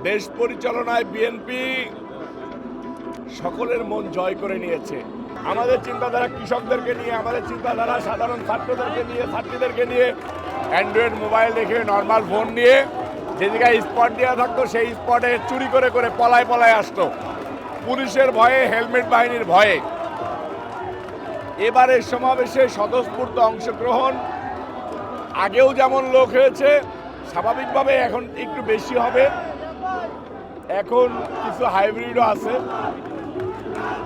দেশ পরিচালনায় বিএনপি সকলের মন জয় করে নিয়েছে। আমাদের চিন্তাধারা কৃষকদেরকে নিয়ে, আমাদের চিন্তাধারা সাধারণ ছাত্রদেরকে নিয়ে, ছাত্রীদেরকে নিয়ে, অ্যান্ড্রয়েড মোবাইল দেখে, নর্মাল ফোন নিয়ে যে জায়গায় স্পট দেওয়া থাকতো সেই স্পটে চুরি করে করে পলায় আসতো পুলিশের ভয়ে, হেলমেট বাহিনীর ভয়ে। এবারের সমাবেশে স্বতঃস্ফূর্ত অংশগ্রহণ, আগেও যেমন লোক হয়েছে স্বাভাবিকভাবে এখন একটু বেশি হবে। এখন কিছু হাইব্রিডও আছে,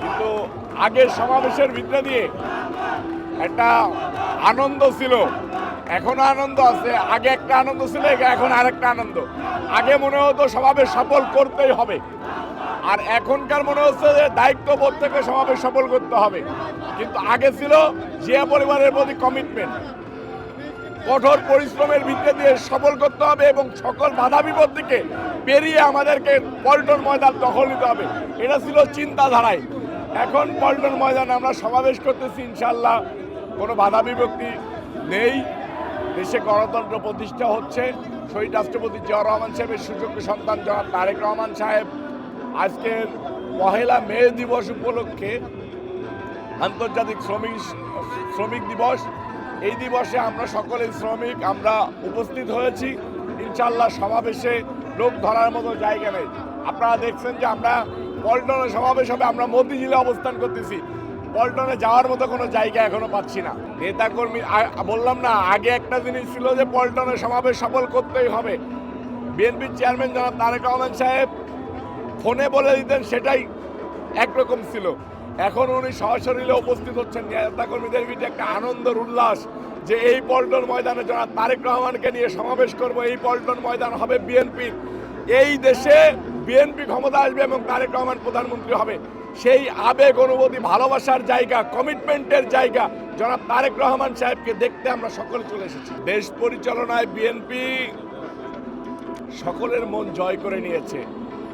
কিন্তু আগের সমাবেশের ভিতরে দিয়ে একটা আনন্দ ছিল, এখনো আনন্দ আছে। আগে একটা আনন্দ ছিল, এখন আরেকটা আনন্দ। আগে মনে হতো সমাবেশ সফল করতেই হবে, আর এখনকার মনে হচ্ছে যে দায়িত্ববোধ থেকে সমাবেশ সফল করতে হবে। কিন্তু আগে ছিল জিয়া পরিবারের প্রতি কমিটমেন্ট, কঠোর পরিশ্রমের ভিত্তি দিয়ে সফল করতে হবে এবং সকল বাধা বিপত্তিকে পেরিয়ে আমাদেরকে পল্টন ময়দান দখল নিতে হবে। এটা ছিল চিন্তাধারায়। এখন পল্টন ময়দানে আমরা সমাবেশ করতেছি, ইনশাল্লাহ কোনো বাধা বিপত্তি নেই। দেশে গণতন্ত্র প্রতিষ্ঠা হচ্ছে। শহীদ রাষ্ট্রপতি জিয়া রহমান সাহেবের সুযোগ্য সন্তান জনাব তারেক রহমান সাহেব আজকের 1 মে দিবস উপলক্ষে আন্তর্জাতিক শ্রমিক দিবস, এই দিবসে আমরা সকলেই শ্রমিক, আমরা উপস্থিত হয়েছি। ইনশাল্লাহ সমাবেশে লোক ধরার মতো জায়গা নেই। আপনারা দেখছেন যে আমরা পল্টনে সমাবেশ হবে, আমরা মতিঝিলে অবস্থান করতেছি। পল্টনে যাওয়ার মতো কোনো জায়গা এখনো পাচ্ছি না। নেতাকর্মী, বললাম না, আগে একটা জিনিস ছিল যে পল্টনে সমাবেশ সফল করতেই হবে। বিএনপির চেয়ারম্যান জনাব তারেক রহমান সাহেব ফোনে বলে দিতেন, সেটাই একরকম ছিল। এখন উনি সশরীরে উপস্থিত হচ্ছেন। নেতাকর্মীদের ভিতরে একটা আনন্দের উল্লাস যে এই পল্টন ময়দানে জনাব তারেক রহমানকে নিয়ে সমাবেশ করব। এই পল্টন ময়দান হবে বিএনপির, এই দেশে বিএনপি ক্ষমতা আসবে এবং তারেক রহমান প্রধানমন্ত্রী হবে। সেই আবেগ, অনুভূতি, ভালোবাসার জায়গা, কমিটমেন্টের জায়গা জনাব তারেক রহমান সাহেবকে দেখতে আমরা সকলে চলে এসেছি। দেশ পরিচালনায় বিএনপি সকলের মন জয় করে নিয়েছে।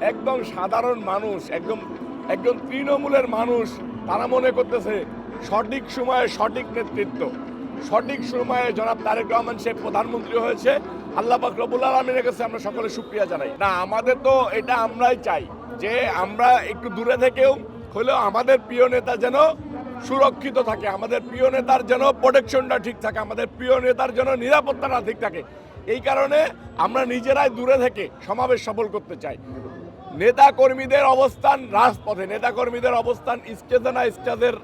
একদম সাধারণ মানুষ, একজন তৃণমূলের মানুষ, তারা মনে করতেছে সঠিক সময়ে সঠিক নেতৃত্ব, সঠিক সময়ে জনাব তারেক রহমান সাহেব প্রধানমন্ত্রী হয়েছে। আল্লাহ পাক রব্বুল আলামিনের কাছে আমরা সকলে শুকরিয়া জানাই। না, আমাদের তো এটা আমরাই চাই যে আমরা একটু দূরে থেকেও হলেও আমাদের প্রিয় নেতা যেন সুরক্ষিত থাকে, আমাদের প্রিয় নেতার যেন প্রোটেকশনটা ঠিক থাকে, আমাদের প্রিয় নেতার যেন নিরাপত্তাটা ঠিক থাকে। এই কারণে আমরা নিজেরাই দূরে থেকে সমাবেশ সফল করতে চাই। নেতা কর্মীদের অবস্থান রাজপথে, নেতা কর্মীদের অবস্থান স্টেজে না, স্টেজের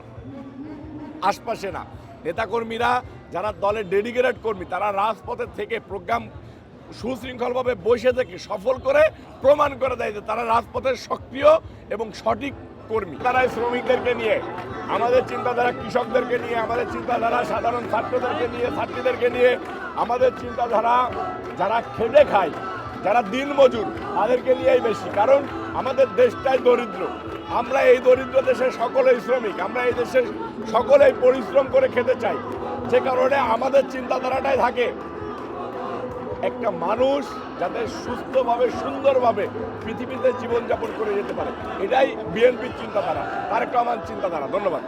আশপাশে না। নেতাকর্মীরা যারা দলের ডেডিকেটেড কর্মী, তারা রাজপথে থেকে প্রোগ্রাম সুশৃঙ্খলভাবে বসে থেকে সফল করে প্রমাণ করে দেয় যে তারা রাজপথের সক্রিয় এবং সঠিক কর্মী। তারা শ্রমিকদেরকে নিয়ে, আমাদের চিন্তাধারা কৃষকদেরকে নিয়ে, আমাদের চিন্তাধারা সাধারণ ছাত্রদেরকে নিয়ে, ছাত্রীদেরকে নিয়ে, আমাদের চিন্তাধারা যারা খেটে খায়, যারা দিনমজুর, তাদেরকে নিয়েই বেশি। কারণ আমাদের দেশটাই দরিদ্র, আমরা এই দরিদ্র দেশের সকলেই শ্রমিক, আমরা এই দেশের সকলেই পরিশ্রম করে খেতে চাই। যে কারণে আমাদের চিন্তাধারাটাই থাকে একটা মানুষ যাতে সুস্থভাবে, সুন্দরভাবে পৃথিবীতে জীবনযাপন করে যেতে পারে। এটাই বিএনপির চিন্তাধারা, তারেক রহমান চিন্তাধারা। ধন্যবাদ।